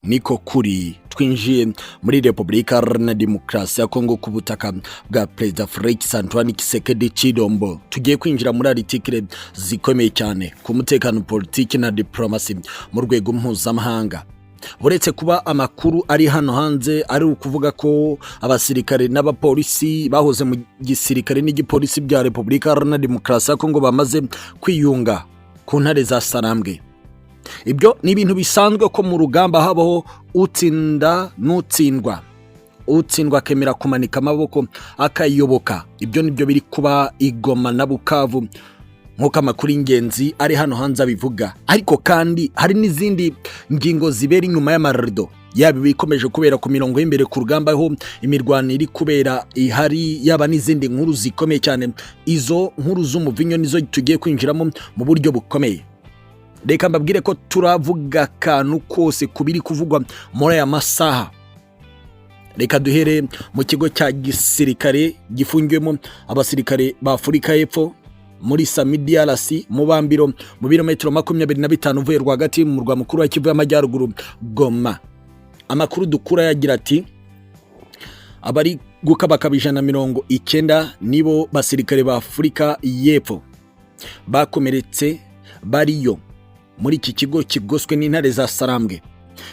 niko kuri twinjiye muri Repubulika Iharanira Demokarasi ya Kongo ku butaka bwa Perezida Felix Antoine Tshisekedi Tshilombo. Tugiye kwinjira muri article zikomeye cyane ku mutekano, politiki na diplomasi mu rwego mpuzamahanga. Uretse kuba amakuru ari hano hanze ari ukuvuga ko abasirikare n'abapolisi bahoze mu gisirikare n'igipolisi bya Repubulika Iharanira Demokarasi ya Kongo bamaze kwiyunga ku ntare za Sarambwe. Ibyo ni ibintu bisanzwe ko mu rugamba habaho utsinda n'utsindwa. Utsindwa akemera kumanika amaboko akayoboka. Ibyo nibyo biri kuba i Goma na Bukavu nk'uko amakuru y'ingenzi ari hano hanze abivuga. Ariko kandi hari n'izindi ngingo zibera inyuma y'amarido, yaba bikomeje kubera ku mirongo y'imbere ku rugamba aho imirwano iri kubera ihari, yaba n'izindi nkuru zikomeye cyane. Izo nkuru z'umuvinyo nizo tugiye kwinjiramo mu buryo bukomeye. Reka mbabwire ko turavuga akantu kose kubiri kuvugwa muri aya masaha. Reka duhere mu kigo cya gisirikare gifungiwemo abasirikare ba Afurika y'Epfo muri Samidi-DRC mu Bambiro mu birometero 25 uvuye rwagati mu murwa mukuru wa Kivu y'Amajyaruguru Goma. Amakuru dukura yagira ati abari gukabakaba 190 nibo basirikare ba Afurika y'Epfo bakomeretse bariyo muri iki kigo kigoswe n'intare za Sarambwe.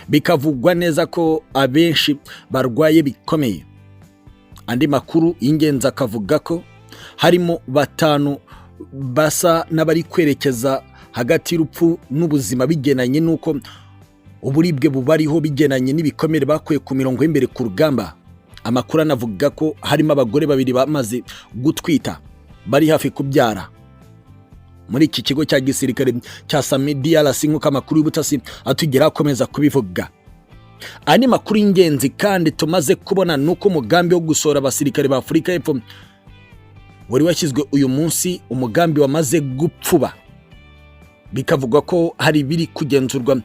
Bikavugwa neza ko abenshi barwaye bikomeye. Andi makuru y'ingenzi akavuga ko harimo 5 basa n'abari kwerekeza hagati y'urupfu n'ubuzima bigenanye nuko uburibwe bubariho bigenanye n'ibikomere bakuye ku mirongo y'imbere ku rugamba. Amakuru anavuga ko harimo abagore 2 bamaze gutwita bari hafi kubyara muri iki kigo cya gisirikare cya Samidi-DRC nk'uko amakuru y'ubutasi atugera akomeza kubivuga. Ani makuru y'ingenzi kandi tumaze kubona nuko umugambi wo gusora abasirikare ba Afurika y'Epfo wari washyizwe uyu munsi, umugambi wamaze gupfuba. Bikavugwa ko hari biri kugenzurwa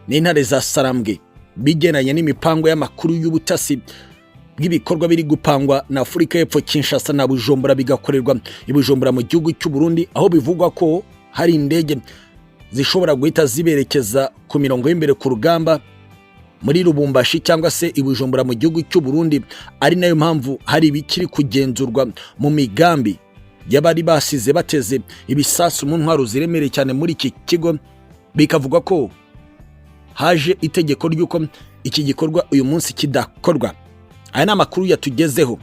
n'intare za Sarambwe bigenanye n'imipango y'amakuru y'ubutasi bw'ibikorwa biri gupangwa na Afurika y'Epfo, Kinshasa na Bujumbura, bigakorerwa i Bujumbura mu gihugu cy'u Burundi, aho bivugwa ko hari indege zishobora guhita ziberekeza ku mirongo y'imbere ku rugamba muri Lubumbashi cyangwa se i Bujumbura mu gihugu cy'u Burundi. Ari nayo mpamvu hari bikiri kugenzurwa mu migambi y'abari basize bateze ibisasu mu ntwaro ziremereye cyane muri iki kigo. Bikavugwa ko haje itegeko ry'uko iki gikorwa uyu munsi kidakorwa. Aya ni amakuru yatugezeho.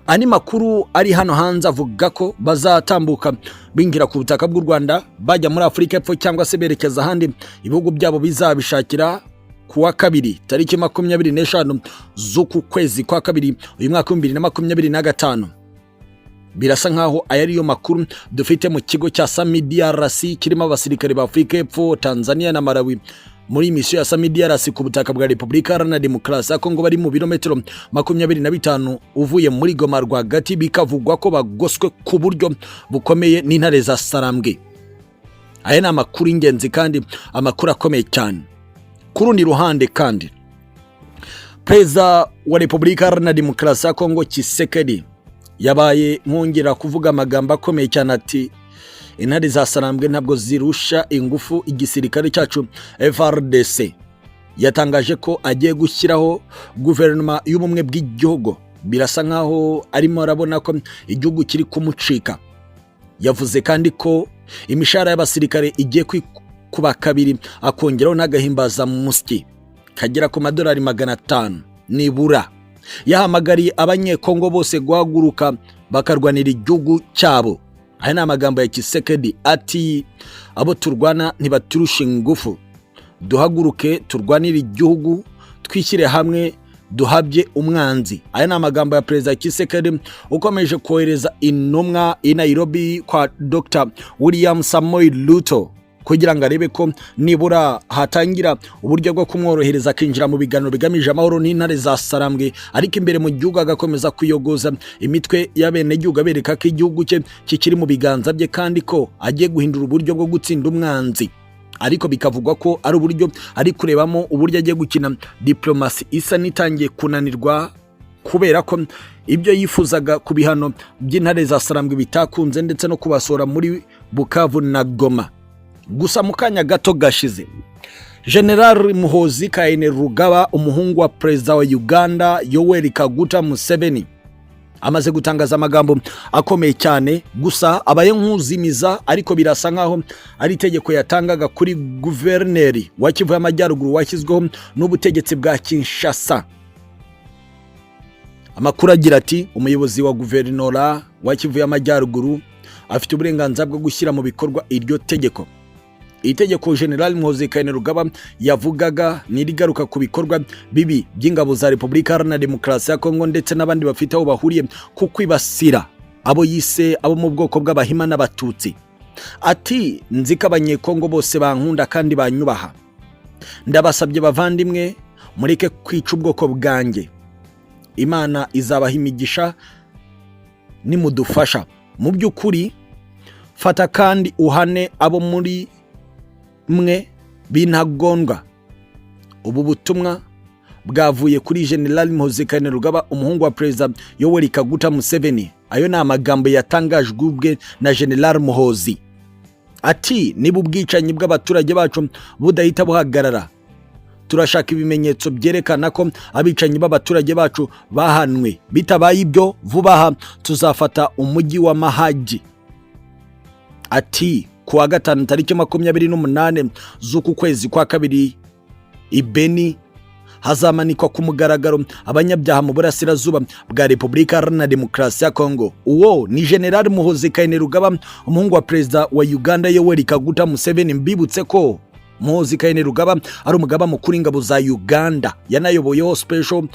Ani makuru ari hano hanze avuga ko bazatambuka bingira ku butaka bw'u Rwanda bajya muri Afurika y'Epfo cyangwa se berekeza ahandi ibihugu byabo bizabishakira kuwa kabiri tariki 25 z'uku kwezi kwa kabiri uyu mwaka 2025. Birasa nkaho ayariyo makuru dufite mu kigo cya Samidi-DRC kirimo abasirikare ba Afurika y'Epfo, Tanzania na Malawi muri misiyo ya Samidi-DRC ku butaka bwa Repubulika Iharanira Demokarasi ya Kongo bari mu birometero 25 uvuye muri Goma rwagati. Bikavugwa ko bagoswe ku buryo bukomeye n'intare za Sarambwe. Aya ni amakuru y'ingenzi kandi amakuru akomeye cyane. Ku rundi ruhande kandi Perezida wa Repubulika Iharanira Demokarasi ya Kongo Tshisekedi yabaye nkongera kuvuga amagambo akomeye cyane ati intare za Sarambwe ntabwo zirusha ingufu igisirikare cyacu FARDC. Yatangaje ko agiye gushyiraho guverinoma y'ubumwe bw'igihugu. Birasa nkaho arimo arabona ko igihugu kiri kumucika. Yavuze kandi ko imishahara y'abasirikare igiye kuba kabiri, akongeraho n'agahimbaza musyi kagera ku $500 nibura. Yahamagariye abanyekongo bose guhaguruka bakarwanira igihugu cyabo. Aya ni amagambo ya Tshisekedi ati abo turwana ntibaturusha ingufu, duhaguruke turwanire igihugu, twishyire hamwe duhabye umwanzi. Aya ni amagambo ya Perezida Tshisekedi ukomeje kohereza intumwa i Nairobi kwa Dr. William Samoei Ruto kugira ngo arebe ko nibura hatangira uburyo bwo kumworohereza kwinjira mu biganiro bigamije amahoro n'intare za Sarambwe. Ariko imbere mu gihugu agakomeza kuyogoza imitwe y'abene gihugu abereka ko igihugu cye kikiri mu biganza bye kandi ko agiye guhindura uburyo bwo gutsinda umwanzi. Ariko bikavugwa ko ari uburyo ari kurebamo uburyo agiye gukina diplomasi isa nitangiye kunanirwa, kubera ko ibyo yifuzaga ku bihano by'intare za Sarambwe bitakunze ndetse no kubasora muri Bukavu na Goma. Gusa mu kanya gato gashize General Muhoozi Kainerugaba, umuhungu wa perezida wa Uganda Yoweri Kaguta Museveni, amaze gutangaza amagambo akomeye cyane. Gusa abaye nk'uzimiza, ariko birasa nkaho ari itegeko yatangaga kuri guverineri wa Kivu y'Amajyaruguru washyizweho n'ubutegetsi bwa Kinshasa. Amakuru agira ati umuyobozi wa guverinora wa Kivu y'Amajyaruguru afite uburenganzira bwo gushyira mu bikorwa iryo tegeko. Itegeko General Muhoozi Kainerugaba yavugaga nirigaruka ku bikorwa bibi by'ingabo za Repubulika Iharanira Demokarasi ya Kongo ndetse n'abandi bafite aho bahuriye ku kwibasira abo yise abo mu bwoko bw'Abahima n'Abatutsi. Ati nzi ko Abanyekongo bose bankunda kandi banyubaha. Ndabasabye bavandimwe, mureke kwica ubwoko bwanjye. Imana izabaha imigisha nimudufasha. Mu by'ukuri fata kandi uhane abo muri mwe b'intagondwa. Ubu butumwa bwavuye kuri General Muhoozi Kainerugaba, umuhungu wa perezida Yoweri Kaguta Museveni. Ayo ni amagambo yatangajwe ubwe na General Muhoozi. Ati niba ubwicanyi bw'abaturage bacu budahita buhagarara, turashaka ibimenyetso byerekana ko abicanyi b'abaturage bacu bahanwe. Bitabaye ibyo, vuba aha tuzafata umujyi wa Mahagi. Ati kuwa gatanu tariki 28 z'uku kwezi kwa kabiri i Beni hazamanikwa ku mugaragaro abanyabyaha mu burasirazuba bwa Repubulika Iharanira Demokarasi ya Kongo. Uwo ni General Muhoozi Kainerugaba, umuhungu wa perezida wa Uganda Yoweri Kaguta Museveni. Mbibutse ko Muhoozi Kainerugaba ari umugaba mukuru w'ingabo za Uganda, yanayoboyeho Special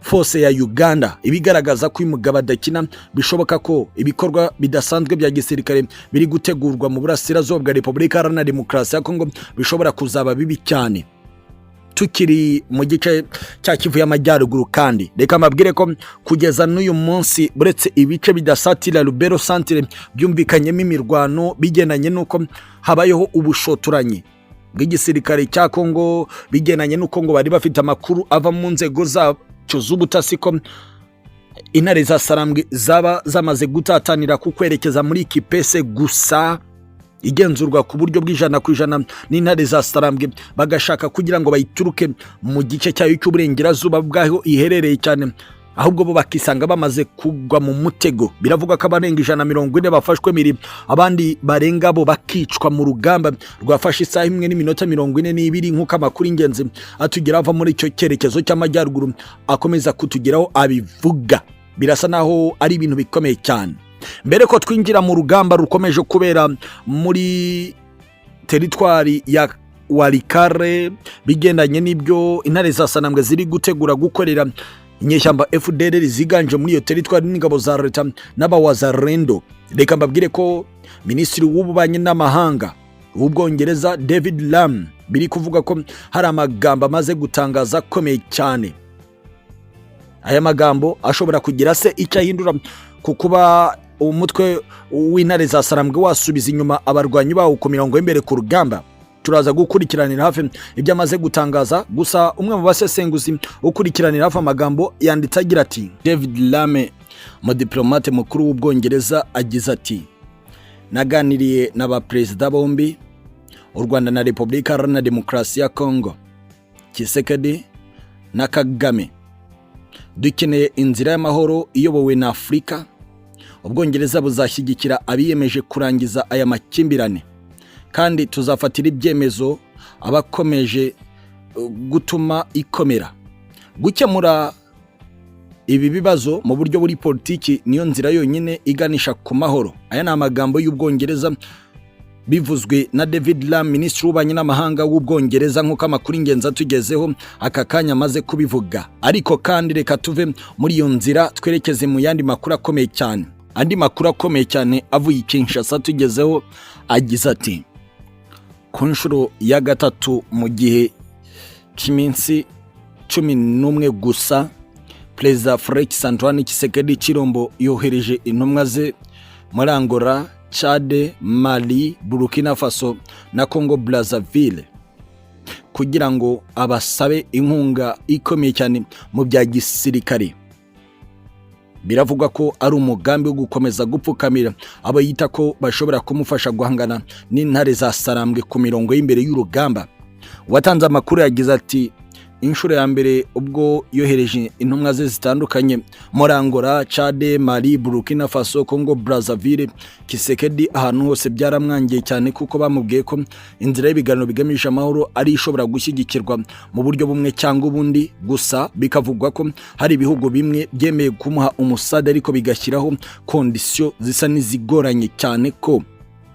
Force ya Uganda. Ibigaragaza ko uyu mugabo adakina, bishoboka ko ibikorwa bidasanzwe bya gisirikare biri gutegurwa mu burasirazuba bwa Repubulika Iharanira Demokarasi ya Kongo bishobora kuzaba bibi cyane. Tukiri mu gice cya Kivu y'Amajyaruguru kandi reka mabwire ko kugeza n'uyu munsi buretse ibice bidasatira Lubero Centre byumvikanyemo imirwano bigendanye nuko habayeho ubushotoranyi bw'igisirikare cya Kongo, bigendanye nuko ngo bari bafite amakuru ava mu nzego zacyo z'ubutasi ko intare za Sarambwe zaba zamaze gutatanira ku kwerekeza muri Kipese, gusa igenzurwa ku buryo bw'100% n'intare za Sarambwe bagashaka kugira ngo bayituruke mu gice cyayo cy'uburengerazuba bwaho iherereye cyane, ahubwo bo bakisanga bamaze kugwa mu mutego. Biravuga ko abarenga 140 bafashwe miri, abandi barenga bo bakicwa mu rugamba rwafashe isaha 1:42 nk'uko amakuru ingenzi atugira ava muri icyo cyerekezo cy'Amajyaruguru akomeza kutugeraho abivuga. Birasa naho ari ibintu bikomeye cyane. Mbere ko twinjira mu rugamba rukomeje kubera muri teritwari ya Walikare, bigendanye n'ibyo intare za Sarambwe ziri gutegura gukorera inyeshyamba FDLR ziganje muri iyo teritwari n'ingabo za leta n'abawazarendo. Reka mbabwire ko Minisitiri w'Ububanyi n'Amahanga w'Ubwongereza David Lammy biri kuvuga ko hari amagambo amaze gutangaza akomeye cyane. Aya magambo ashobora kugira se icyo ahindura ku kuba umutwe w'intare za Sarambwe wasubiza inyuma abarwanyi bawo ku mirongo y'imbere ku rugamba. Turaza gukurikiranira hafi ibyo amaze gutangaza. Gusa umwe mu basesenguzi ukurikiranira hafi amagambo yanditse agira ati, David Lammy, umudipolomate mukuru w'Ubwongereza, agize ati naganiriye n'abaperezida bombi, u Rwanda na Repubulika Iharanira Demokarasi ya Kongo, Tshisekedi na Kagame. Dukeneye inzira y'amahoro iyobowe na Afurika. Ubwongereza buzashyigikira abiyemeje kurangiza aya makimbirane, kandi tuzafatira ibyemezo abakomeje gutuma ikomera. Gukemura ibi bibazo mu buryo buri politiki niyo nzira yonyine iganisha ku mahoro. Aya ni amagambo y'Ubwongereza bivuzwe na David Lammy, Minisitiri w'Ububanyi n'Amahanga w'Ubwongereza, nk'uko amakuru ingenzi atugezeho aka kanya amaze kubivuga. Ariko kandi reka tuve muri iyo nzira twerekeze mu yandi makuru akomeye cyane. Andi makuru akomeye cyane avuye Kinshasa tugezeho agize ati, ku nshuro ya gatatu mu gihe cy'iminsi 11 gusa, Perezida Felix Antoine Tshisekedi Chilombo yohereje intumwa ze muri Angola, Chad, Mali, Burkina Faso na Congo Brazzaville kugira ngo abasabe inkunga ikomeye cyane mu bya gisirikare. Biravugwa ko ari umugambi wo gukomeza gupfukamira abo yita ko bashobora kumufasha guhangana n'intare za Sarambwe ku mirongo y'imbere y'urugamba. watanze amakuru yagize ati inshuro ya mbere ubwo yohereje intumwa ze zitandukanye muri Angola, Chad, Mali, Burkina Faso, Congo Brazzaville, Tshisekedi ahantu hose byaramwangiye cyane kuko bamubwiye ko inzira y'ibiganiro bigamije amahoro ari ishobora gushyigikirwa mu buryo bumwe cyangwa ubundi, gusa bikavugwa ko hari ibihugu bimwe byemeye kumuha umusada ariko bigashyiraho kondisiyo zisa n'izigoranye cyane ko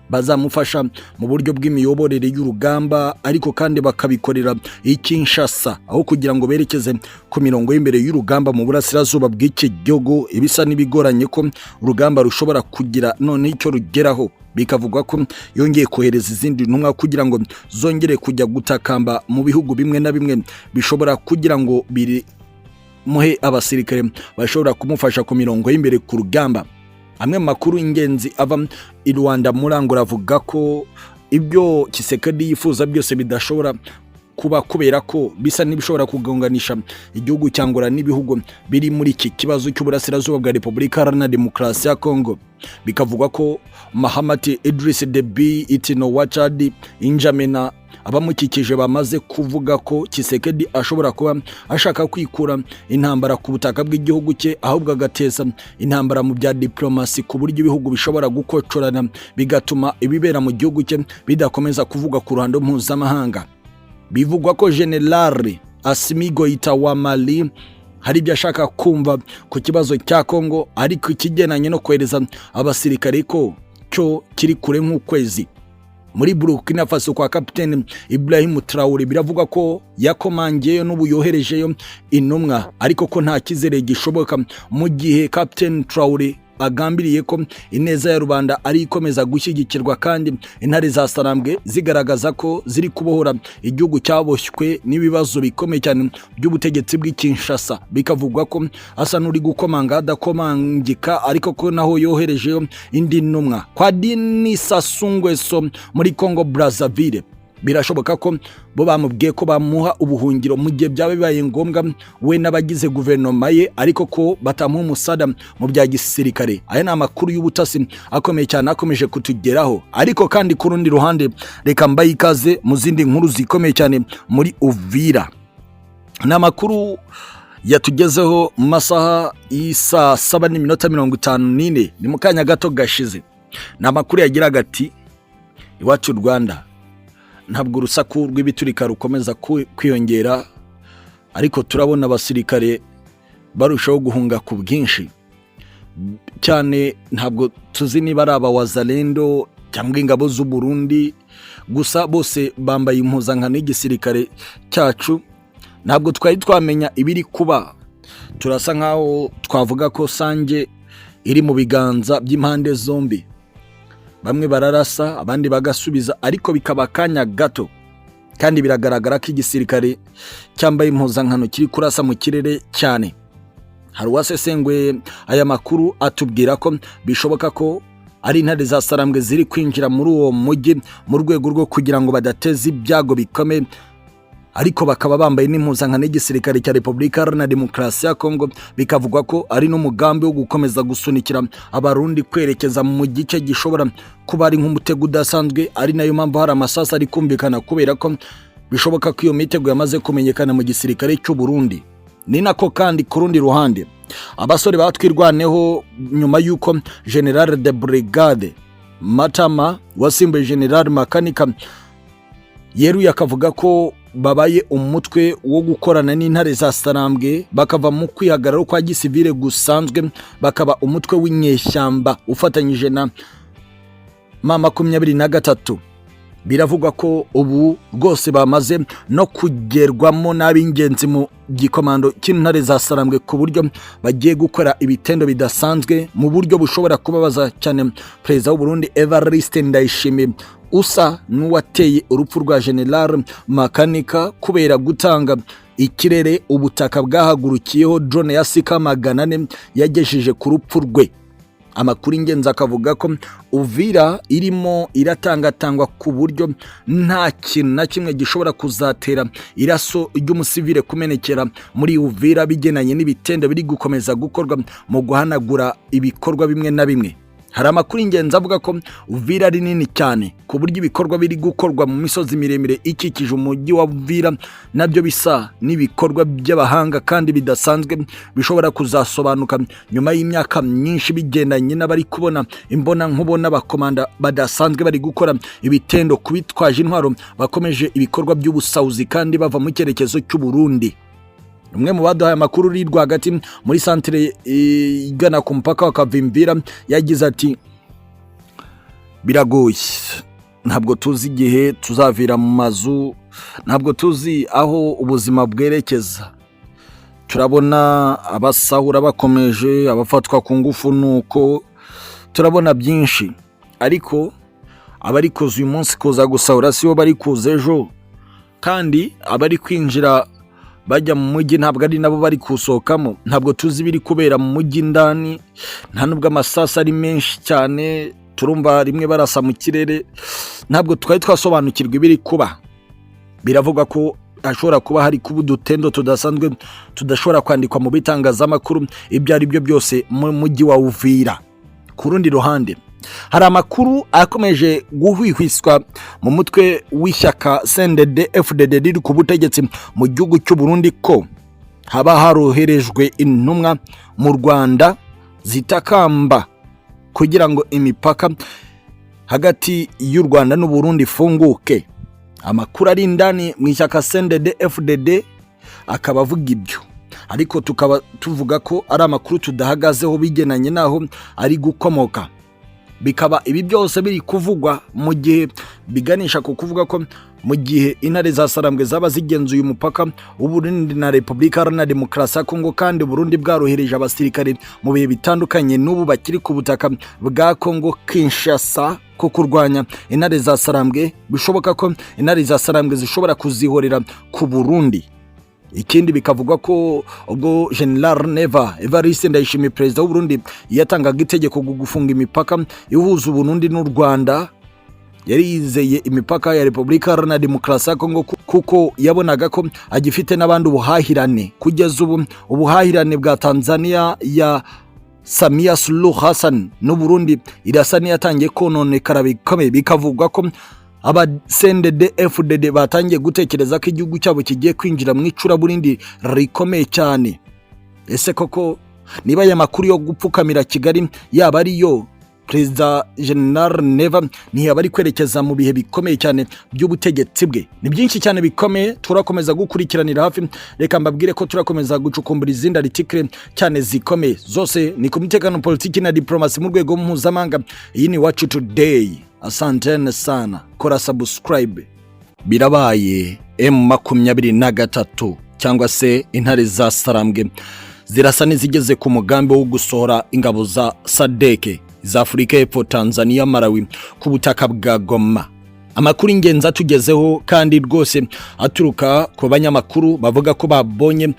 bazamufasha mu buryo bw'imiyoborere y'urugamba, ariko kandi bakabikorera i Kinshasa aho kugira ngo berekeze ku mirongo y'imbere y'urugamba mu burasirazuba bw'iki gihugu. Ibisa n'ibigoranye ko urugamba rushobora kugira none icyo rugeraho. Bikavugwa ko yongeye kohereza izindi ntumwa kugira ngo zongere kujya gutakamba mu bihugu bimwe na bimwe bishobora kugira ngo muhe abasirikare bashobora kumufasha ku mirongo y'imbere ku rugamba. Amwe mu makuru y'ingenzi ava i Rwanda muri Angola avuga ko ibyo Tshisekedi yifuza byose bidashobora kuba kubera ko bisa n'ibishobora kugonganisha igihugu cya Angola n'ibihugu biri muri iki kibazo cy'uburasirazuba bwa Repubulika Iharanira Demokarasi ya Congo. Bikavugwa ko Mahamat Idriss Deby Itno wa Chad, N'Djamena abamukikije bamaze kuvuga ko Tshisekedi ashobora kuba ashaka kwikura intambara ku butaka bw'igihugu cye, ahubwo agateza intambara mu bya diplomasi ku buryo ibihugu bishobora gukocorana bigatuma ibibera mu gihugu cye bidakomeza kuvuga ku ruhando mpuzamahanga. Bivugwa ko General Assimi Goïta wa Mali hari ibyo ashaka kumva ku kibazo cya Congo, ariko ikigenanye no kohereza abasirikare ko cyo kiri kure nk'ukwezi. Muri Burkina Faso kwa Kapiteni Ibrahim Traoré biravugwa ko yakomangiyeyo n'ubu yoherejeyo intumwa, ariko ko nta kizere gishoboka mu gihe Kapiteni Traoré agambiriye ko ineza ya rubanda ari ikomeza gushyigikirwa kandi intare za Sarambwe zigaragaza ko ziri kubohora igihugu cyaboshywe n'ibibazo bikomeye cyane by'ubutegetsi bw'i Kinshasa. Bikavugwa ko asa n'uri gukomanga adakomangika, ariko ko naho yoherejeyo indi ntumwa. Kwa Denis Sassou Nguesso muri Congo Brazzaville birashoboka ko bo bamubwiye ko bamuha ubuhungiro mu gihe byaba bibaye ngombwa we n'abagize guverinoma ye, ariko ko batamuha umusada mu bya gisirikare. Aya ni amakuru y'ubutasi akomeye cyane akomeje kutugeraho, ariko kandi ku rundi ruhande reka mbaye ikaze mu zindi nkuru zikomeye cyane muri Uvira. Ni amakuru yatugezeho mu masaha y'isa 7:54 ni mu kanya gato gashize. Ni amakuru yagiraga ati iwacu Rwanda ntabwo urusaku rw'ibiturika rukomeza kwiyongera, ariko turabona abasirikare barushaho guhunga ku bwinshi cyane. Ntabwo tuzi niba ari abawazalendo cyangwa ingabo z'u Burundi, gusa bose bambaye impuzankano y'igisirikare cyacu. Ntabwo twari twamenya ibiri kuba. Turasa nkaho twavuga ko sange iri mu biganza by'impande zombi. Bamwe bararasa abandi bagasubiza, ariko bikaba kanya gato, kandi biragaragara ko igisirikare cyambaye impuzankano kiri kurasa mu kirere cyane. Hari uwasesenguye aya makuru atubwira ko bishoboka ko ari intare za Sarambwe ziri kwinjira muri uwo mujyi mu rwego rwo kugira ngo badateze ibyago bikomeye, ariko bakaba bambaye n'impuzankano y'igisirikare cya Repubulika Iharanira Demokarasi ya Congo. Bikavugwa ko ari n'umugambi wo gukomeza gusunikira abarundi kwerekeza mu gice gishobora kuba ari nk'umutego udasanzwe, ari nayo mpamvu hari amasasa ari kumvikana kubera ko bishoboka ko iyo mitego yamaze kumenyekana mu gisirikare cy'u Burundi. Ni nako kandi ku rundi ruhande abasore batwirwaneho nyuma y'uko General de Brigade Matama wasimbuye General Makanika yeruye akavuga ko babaye umutwe wo gukorana n'intare za Sarambwe, bakava mu kwihagararo kwa gisivile gusanzwe bakaba umutwe w'inyeshyamba ufatanyije na M23. Biravugwa ko ubu rwose bamaze no kugerwamo n'ab'ingenzi mu gikomando cy'intare za Sarambwe ku buryo bagiye gukora ibitendo bidasanzwe mu buryo bushobora kubabaza cyane Perezida w'u Burundi Evariste Ndayishimiye, usa n'uwateye urupfu rwa General Makanika kubera gutanga ikirere ubutaka bwahagurukiyeho drone ya Sika 400 yagejeje ku rupfu rwe. Amakuru ingenzi akavuga ko Uvira irimo iratangatangwa ku buryo nta kintu na kimwe gishobora kuzatera iraso ry'umusivile kumenekera muri Uvira, bigenanye n'ibitendo biri gukomeza gukorwa mu guhanagura ibikorwa bimwe na bimwe. hari amakuru ingenzi avuga ko Uvira ari nini cyane ku buryo ibikorwa biri gukorwa mu misozi miremire ikikije umujyi wa Uvira nabyo bisa n'ibikorwa by'abahanga kandi bidasanzwe bishobora kuzasobanuka nyuma y'imyaka myinshi bigendanye n'abari kubona imbona nkubona abakomanda badasanzwe bari gukora ibitendo kubitwaje intwaro bakomeje ibikorwa by'ubusauzi kandi bava mu cyerekezo cy'u Burundi. Umwe mu baduhaye amakuru uri rwagati muri santere igana ku mpaka wa Kavimvira yagize ati biragoye, ntabwo tuzi igihe tuzavira mu mazu, ntabwo tuzi aho ubuzima bwerekeza, turabona abasahura bakomeje, abafatwa ku ngufu, nuko turabona byinshi, ariko abari kuza uyu munsi kuza gusahura sibo bari kuza ejo, kandi abari kwinjira bajya mu mujyi ntabwo ari nabo bari kusohokamo. Ntabwo tuzi biri kubera mu mujyi ndani, nta nubwo amasasa ari menshi cyane, turumva rimwe barasa mu kirere, ntabwo twari twasobanukirwa ibiri kuba. Biravuga ko hashobora kuba hari kuba udutendo tudasanzwe tudashobora kwandikwa mu bitangazamakuru ibyo ari byo byose mu mujyi wa Uvira. Ku rundi ruhande hari amakuru akomeje guhwihwiswa mu mutwe w'ishyaka CNDD-FDD riri ku butegetsi mu gihugu cy'u Burundi ko haba haroherejwe intumwa mu Rwanda zitakamba kugira ngo imipaka hagati y'u Rwanda n'u Burundi ifunguke. Amakuru ari indani mu ishyaka CNDD-FDD akaba avuga ibyo, ariko tukaba tuvuga ko ari amakuru tudahagazeho bigenanye naho ari gukomoka. Bikaba ibi byose biri kuvugwa mu gihe biganisha ku kuvuga ko mu gihe intare za Sarambwe zaba zigenzuye umupaka w'Uburundi na Repubulika Iharanira Demokarasi ya Kongo, kandi Burundi bwarohereje abasirikare mu bihe bitandukanye n'ubu bakiri ku butaka bwa Kongo Kinshasa ko kurwanya intare za Sarambwe, bishoboka ko intare za Sarambwe zishobora kuzihorera ku Burundi. Ikindi bikavugwa ko ubwo General Neva Evariste Ndayishimiye perezida w'u Burundi yatangaga itegeko gufunga imipaka ihuza Burundi n'u Rwanda, yari yizeye imipaka ya Repubulika Iharanira Demokarasi ya Kongo kuko yabonaga ko agifite n'abandi ubuhahirane. Kugeza ubu ubuhahirane bwa Tanzania ya Samia Suluhu Hassan n'u Burundi irasa n'iyatangiye kononekara bikomeye. Bikavugwa ko aba CNDD-FDD batangiye gutekereza ko igihugu cyabo kigiye kwinjira mu icuraburindi rikomeye cyane. Ese koko niba aya makuru yo gupfukamira Kigali yaba ari yo, Perezida General Neva ntiyaba ari kwerekeza mu bihe bikomeye cyane by'ubutegetsi bwe? Ni byinshi cyane bikomeye turakomeza gukurikiranira hafi. Reka mbabwire ko turakomeza gucukumbura izindi article cyane zikomeye, zose ni ku mutekano, politiki na diplomasi mu rwego mpuzamahanga. Iyi ni Iwacu Today. Asantene sana, kora subscribe. Birabaye M23 cyangwa se intare za Sarambwe zirasa n'izigeze ku mugambi wo gusohora ingabo za SADC za Afurika y'Epfo, Tanzania, Malawi ku butaka bwa Goma. Amakuru ingenzi atugezeho kandi rwose aturuka ku banyamakuru bavuga ko babonye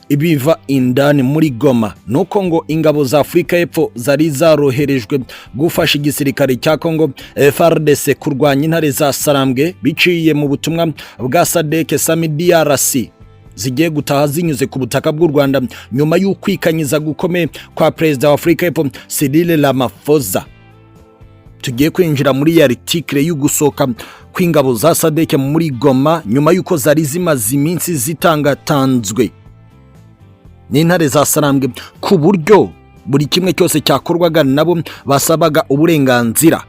ibiva indani muri Goma nuko ngo ingabo za Afurika y'Epfo zari zaroherejwe gufasha igisirikare cya Kongo FARDC kurwanya intare za Sarambwe biciye mu butumwa bwa SADC Sami DRC, zigiye gutaha zinyuze ku butaka bw'u Rwanda nyuma y'ukwikanyiza gukomeye kwa Perezida wa Afurika y'Epfo Cyril Ramaphosa. Tugiye kwinjira muri ya article y'ugusoka kw'ingabo za SADC muri Goma nyuma y'uko zari zimaze iminsi zitangatanzwe n'intare za Sarambwe ku buryo buri kimwe cyose cyakorwaga nabo basabaga uburenganzira.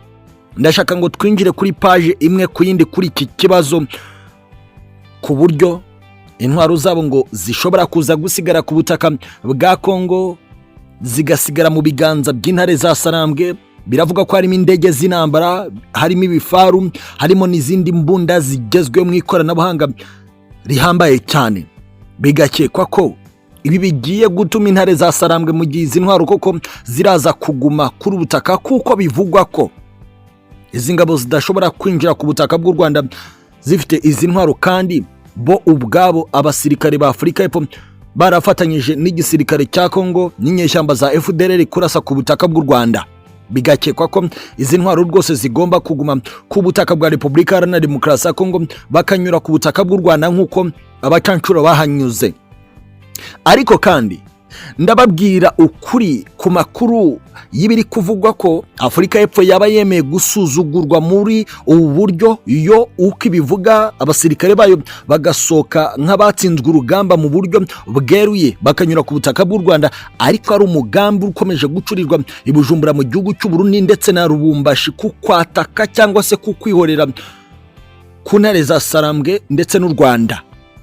Ndashaka ngo twinjire kuri page imwe ku yindi kuri iki kibazo, ku buryo intwaro zabo ngo zishobora kuza gusigara ku butaka bwa Kongo zigasigara mu biganza by'intare za Sarambwe. Biravuga ko harimo indege z'intambara, harimo ibifaru, harimo n'izindi mbunda zigezweho mu ikoranabuhanga rihambaye cyane. Bigakekwa ko ibi bigiye gutuma intare za Sarambwe mu gihe izi ntwaro koko ziraza kuguma kuri ubutaka, kuko bivugwa ko izi ngabo zidashobora kwinjira ku butaka bw'u Rwanda zifite izi ntwaro, kandi bo ubwabo abasirikare ba Afurika y'Epfo barafatanyije n'igisirikare cya Kongo n'inyeshyamba za FDLR kurasa ku butaka bw'u Rwanda. Bigakekwa ko izi ntwaro rwose zigomba kuguma ku butaka bwa Repubulika Iharanira Demokarasi ya Kongo bakanyura ku butaka bw'u Rwanda nk'uko abacancuro bahanyuze. Ariko kandi ndababwira ukuri ku makuru y'ibiri kuvugwa ko Afurika y'Epfo yaba yemeye gusuzugurwa muri ubu buryo, iyo uko ibivuga abasirikare bayo bagasoka nk'abatsinzwe urugamba mu buryo bweruye bakanyura ku butaka bw'u Rwanda, ariko ari umugambi ukomeje gucurirwa i Bujumbura mu gihugu cy'u Burundi ndetse na Lubumbashi, kukwataka cyangwa se kukwihorera ku ntare za Sarambwe ndetse n'u Rwanda.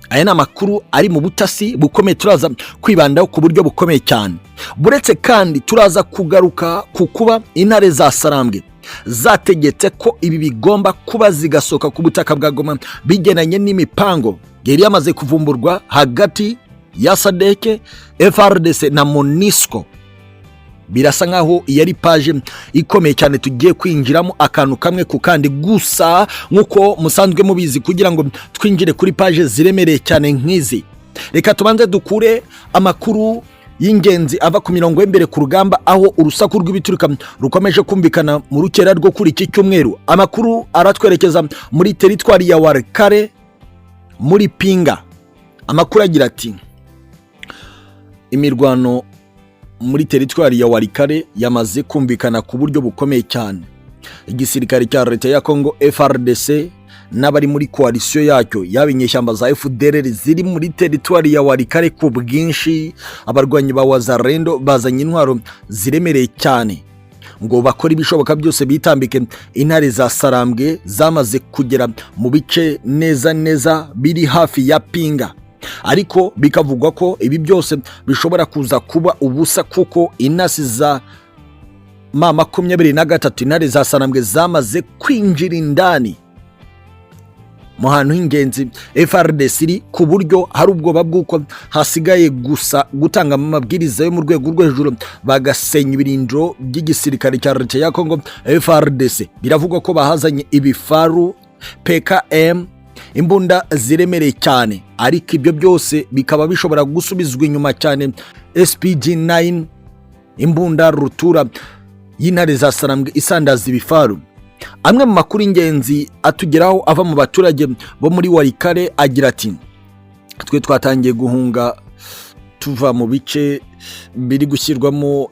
Aya ni amakuru ari mu butasi bukomeye, turaza kwibandaho ku buryo bukomeye cyane. Buretse kandi turaza kugaruka ku kuba intare za Sarambwe zategetse ko ibi bigomba kuba zigasoka ku butaka bwa Goma bigenanye n'imipango yari yamaze kuvumburwa hagati ya SADC, FARDC na MONUSCO. Birasa nkaho yari paje ikomeye cyane tugiye kwinjiramo akantu kamwe ku kandi, gusa nkuko musanzwe mubizi kugira ngo twinjire kuri paje ziremereye cyane nk'izi, reka tubanze dukure amakuru y'ingenzi ava ku mirongo y'imbere ku rugamba, aho urusaku rw'ibiturika rukomeje kumvikana mu rukera rwo kuri iki cyumweru. Amakuru aratwerekeza muri teritwari ya Walikale muri Pinga. Amakuru agira ati imirwano muri teritwari ya Walikale yamaze kumvikana ku buryo bukomeye cyane. Igisirikare cya leta ya Kongo FARDC n'abari muri koalisiyo yacyo yabinyeshyamba za FDLR ziri muri teritwari ya Walikale ku bwinshi, abarwanyi ba Wazalendo bazanye intwaro ziremereye cyane ngo bakora ibishoboka byose bitambike intare za Sarambwe zamaze kugera mu bice neza biri hafi ya Pinga. Ariko bikavugwa ko ibi byose bishobora kuza kuba ubusa, kuko intasi za M23 intare za Sarambwe zamaze kwinjira indani mu hantu h'ingenzi FARDC iri, ku buryo hari ubwoba bw'uko hasigaye gusa gutanga amabwiriza yo mu rwego rwo hejuru bagasenya ibirindiro by'igisirikare cya leta ya Kongo FARDC. Biravugwa ko bahazanye ibifaru PKM, imbunda ziremereye cyane, ariko ibyo byose bikaba bishobora gusubizwa inyuma cyane. SPG9 imbunda rutura y'intare za Sarambwe isandaza ibifaru. Amwe mu makuru ingenzi atugeraho ava mu baturage bo muri Walikale agira ati twe twatangiye guhunga tuva mu bice biri gushyirwamo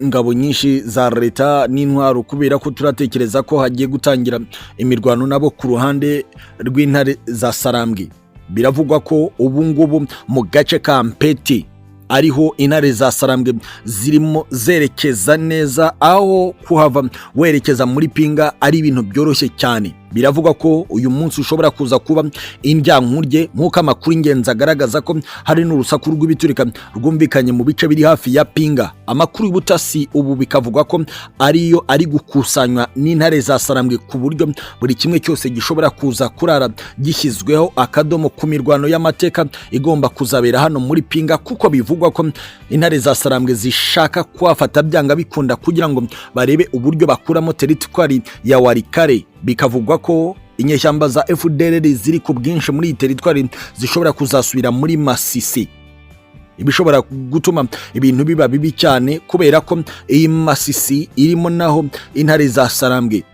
ingabo nyinshi za leta n'intwaro, kubera ko turatekereza ko hagiye gutangira imirwano nabo ku ruhande rw'intare za Sarambwe. Biravugwa ko ubu ngubu mu gace ka Mpeti ariho intare za Sarambwe zirimo zerekeza neza, aho kuhava werekeza muri Pinga ari ibintu byoroshye cyane. Biravugwa ko uyu munsi ushobora kuza kuba indyankurye, nk'uko amakuru ingenzi agaragaza ko hari n'urusaku rw'ibiturika rwumvikanye mu bice biri hafi ya Pinga. Amakuru y'ubutasi ubu bikavugwa ko ariyo ari gukusanywa n'intare za Sarambwe, ku buryo buri kimwe cyose gishobora kuza kurara gishyizweho akadomo ku mirwano y'amateka igomba kuzabera hano muri Pinga, kuko bivugwa ko intare za Sarambwe zishaka kuhafata byanga bikunda kugira ngo barebe uburyo bakuramo teritwari ya Walikale. Bikavugwa ko inyeshyamba za FDLR ziri ku bwinshi muri iyi teritwari zishobora kuzasubira muri Masisi, ibishobora gutuma ibintu biba bibi cyane, kubera ko iyi Masisi irimo naho intare za Sarambwe.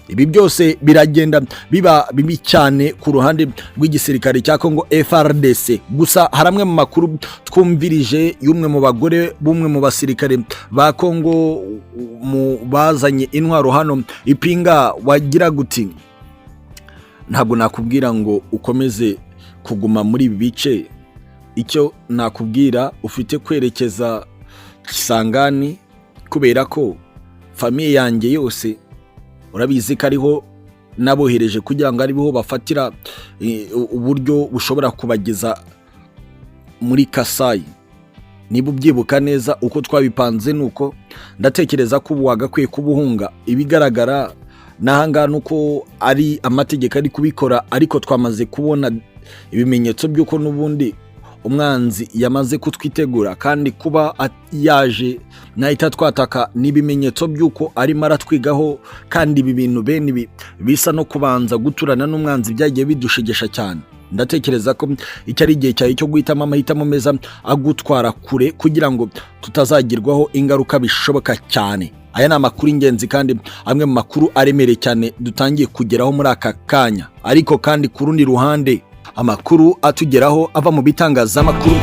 Ibi byose biragenda biba bibi cyane ku ruhande rw'igisirikare cya Kongo FARDC. Gusa haramwe mu makuru twumvirije y'umwe mu bagore bumwe mu basirikare ba Kongo mu bazanye intwaro hano ipinga, wagira guti ntabwo nakubwira ngo ukomeze kuguma muri ibi bice, icyo nakubwira ufite kwerekeza Kisangani, kubera ko famiye yanjye yose urabizi ko ariho nabohereje kugira ngo ariho bafatira uburyo bushobora kubageza muri Kasai. Niba ubyibuka neza uko twabipanze nuko ndatekereza ko wagakwiye kubuhunga. Ibigaragara nahanga nuko ari amategeko ari kubikora, ariko twamaze kubona ibimenyetso by'uko n'ubundi umwanzi yamaze kutwitegura, kandi kuba yaje nahita twataka n'ibimenyetso by'uko arimo aratwigaho, kandi ibi bintu bene bisa no kubanza guturana n'umwanzi byagiye bidushegesha cyane. Ndatekereza ko icyo ari igihe cyawe cyo guhitamo amahitamo meza agutwara kure kugira ngo tutazagirwaho ingaruka bishoboka cyane. Aya ni amakuru ingenzi kandi amwe mu makuru aremereye cyane dutangiye kugeraho muri aka kanya. Ariko kandi ku rundi ruhande amakuru atugeraho ava mu bitangazamakuru